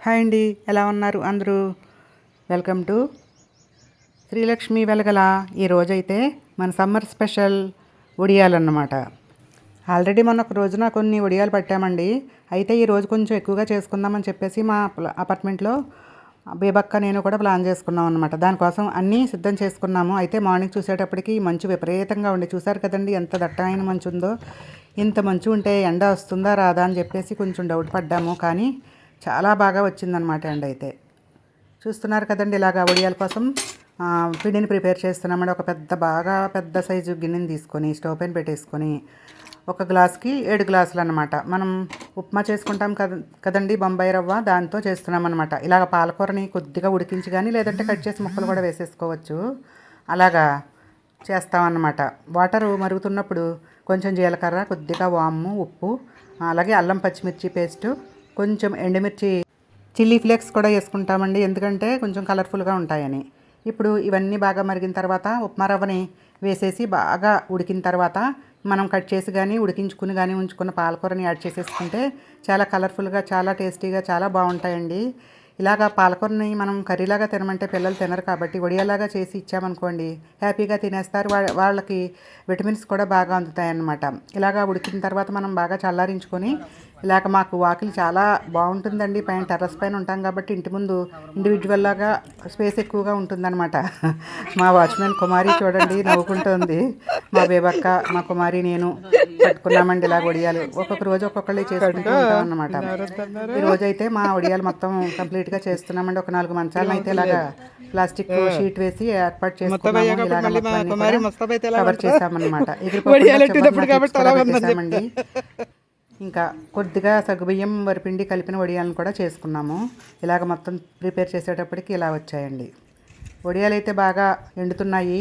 Hi అండి, ఎలా ఉన్నారు అందరూ? Welcome to Srilakshmi Velagala. ఈరోజైతే మన సమ్మర్ స్పెషల్ వడియాలన్నమాట. ఆల్రెడీ మొన్న ఒక రోజున కొన్ని వడియాలు పట్టామండి. అయితే ఈరోజు కొంచెం ఎక్కువగా చేసుకుందామని చెప్పేసి మా అపార్ట్మెంట్లో బేబక్క నేను కూడా ప్లాన్ చేసుకున్నాం అనమాట. దానికోసం అన్నీ సిద్ధం చేసుకున్నాము. అయితే మార్నింగ్ చూసేటప్పటికి మంచు విపరీతంగా ఉండి, చూసారు కదండి ఎంత దట్టమైన మంచు ఉందో. ఇంత మంచు ఉంటే ఎండ వస్తుందా రాదా అని చెప్పేసి కొంచెం డౌట్ పడ్డాము. కానీ చాలా బాగా వచ్చిందనమాట ఎండ అయితే. చూస్తున్నారు కదండి, ఇలాగ వడియాల కోసం పిండిని ప్రిపేర్ చేస్తున్నామండి. ఒక బాగా పెద్ద సైజు గిన్నెని తీసుకొని స్టవ్ పైన పెట్టేసుకొని ఒక గ్లాస్కి 7 గ్లాసులు అనమాట. మనం ఉప్మా చేసుకుంటాం కదండి, బొంబాయి రవ్వ, దాంతో చేస్తున్నాం అనమాట. ఇలాగ పాలకూరని కొద్దిగా ఉడికించి కానీ లేదంటే కట్ చేసి ముక్కలు కూడా వేసేసుకోవచ్చు. అలాగా చేస్తామన్నమాట. వాటరు మరుగుతున్నప్పుడు కొంచెం జీలకర్ర, కొద్దిగా వాము, ఉప్పు, అలాగే అల్లం పచ్చిమిర్చి పేస్టు, కొంచెం ఎండుమిర్చి, చిల్లీ ఫ్లేక్స్ కూడా వేసుకుంటామండి, ఎందుకంటే కొంచెం కలర్ఫుల్గా ఉంటాయని. ఇప్పుడు ఇవన్నీ బాగా మరిగిన తర్వాత ఉప్మా రవ్వని వేసేసి బాగా ఉడికిన తర్వాత మనం కట్ చేసి కానీ ఉడికించుకుని కానీ ఉంచుకున్న పాలకూరని యాడ్ చేసేసుకుంటే చాలా కలర్ఫుల్గా, చాలా టేస్టీగా, చాలా బాగుంటాయండి. ఇలాగా పాలకూరని మనం కర్రీలాగా తినమంటే పిల్లలు తినరు కాబట్టి వడియాలాగా చేసి ఇచ్చామనుకోండి హ్యాపీగా తినేస్తారు. వాళ్ళకి విటమిన్స్ కూడా బాగా అందుతాయి అన్నమాట. ఇలాగా ఉడికిన తర్వాత మనం బాగా చల్లారించుకొని, ఇలాగ మాకు వాకిలి చాలా బాగుంటుందండి. పైన టెర్రస్ పైన ఉంటాం కాబట్టి ఇంటి ముందు ఇండివిజువల్ లాగా స్పేస్ ఎక్కువగా ఉంటుందన్నమాట. మా వాచ్మెన్ కుమారి చూడండి నవ్వుకుంటుంది. మా బేబక్క, మా కుమారి, నేను పట్టుకున్నామండి ఇలా వడియాలు. ఒక్కొక్క రోజు ఒక్కొక్కళ్ళు చేసుకుంటూ ఉంటాం అన్నమాట. ఈ రోజైతే మా వడియాలు మొత్తం కంప్లీట్గా చేస్తున్నామండి. ఒక 4 మంచాలను అయితే ఇలాగా ప్లాస్టిక్ షీట్ వేసి ఏర్పాటు చేసుకున్నాము. కవర్ చేసామన్నమాట. ఎగిరిపోకుండా ఇంకా కొద్దిగా సగ్గుబియ్యం, వరిపిండి కలిపిన వడియాలను కూడా చేసుకున్నాము. ఇలాగ మొత్తం ప్రిపేర్ చేసేటప్పటికి ఇలా వచ్చాయండి. వడియాలు అయితే బాగా ఎండుతున్నాయి.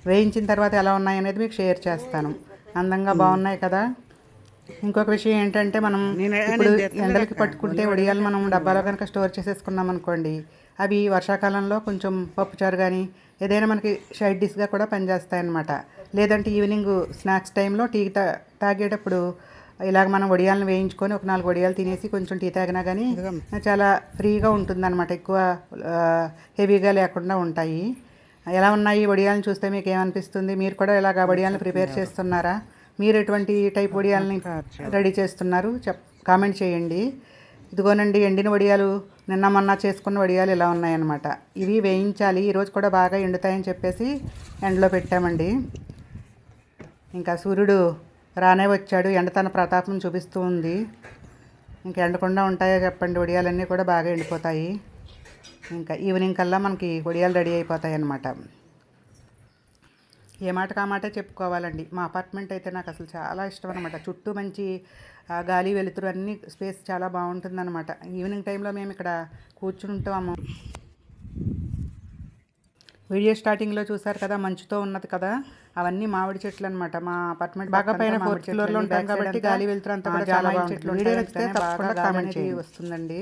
వేయించిన తర్వాత ఎలా ఉన్నాయి అనేది మీకు షేర్ చేస్తాను. అందంగా బాగున్నాయి కదా. ఇంకొక విషయం ఏంటంటే, మనం ఇప్పుడు ఎండలకి పట్టుకుంటే వడియాలు మనం డబ్బాలో కనుక స్టోర్ చేసేసుకున్నాం అనుకోండి, అవి వర్షాకాలంలో కొంచెం పప్పుచారు కానీ ఏదైనా మనకి సైడ్ డిష్గా కూడా పనిచేస్తాయి అన్నమాట. లేదంటే ఈవినింగ్ స్నాక్స్ టైంలో టీ తాగేటప్పుడు ఇలాగ మనం వడియాలను వేయించుకొని ఒక 4 వడియాలు తినేసి కొంచెం టీ తాగినా కానీ చాలా ఫ్రీగా ఉంటుందన్నమాట. ఎక్కువ హెవీగా లేకుండా ఉంటాయి. ఎలా ఉన్నాయి వడియాలను చూస్తే మీకు ఏమనిపిస్తుంది? మీరు కూడా ఇలాగ వడియాలను ప్రిపేర్ చేస్తున్నారా? మీరు ఎటువంటి టైప్ వడియాలని రెడీ చేస్తున్నారు కామెంట్ చేయండి. ఇదిగోనండి ఎండిన వడియాలు, నిన్న మొన్న చేసుకున్న వడియాలు ఇలా ఉన్నాయన్నమాట. ఇవి వేయించాలి. ఈరోజు కూడా బాగా ఎండుతాయని చెప్పేసి ఎండలో పెట్టామండి. ఇంకా సూర్యుడు రానే వచ్చాడు. ఎండ తన ప్రతాపం చూపిస్తూ ఉంది. ఇంకా ఎండకుండా ఉంటాయో చెప్పండి, వడియాలన్నీ కూడా బాగా ఎండిపోతాయి. ఇంకా ఈవినింగ్ కల్లా మనకి వడియాలు రెడీ అయిపోతాయి అన్నమాట. ఏ మాట కామాటే చెప్పుకోవాలండి. మా అపార్ట్మెంట్ అయితే నాకు అసలు చాలా ఇష్టం అనమాట. చుట్టూ మంచి గాలి, వెలుతురు, అన్ని స్పేస్ చాలా బాగుంటుందన్నమాట. ఈవినింగ్ టైంలో మేము ఇక్కడ కూర్చుని ఉంటాము. వీడియో స్టార్టింగ్లో చూసారు కదా, మంచుతో ఉన్నది కదా, అవన్నీ మామిడి చెట్లు అనమాట. మా అపార్ట్మెంట్ బాగా పైన 4th ఫ్లోర్లో ఉంటాం కాబట్టి గాలి, వెలుతురు అంతా చాలా చెట్లు. వీడియో నచ్చితే తప్పకుండా కామెంట్ చేయండి. వస్తుందండి.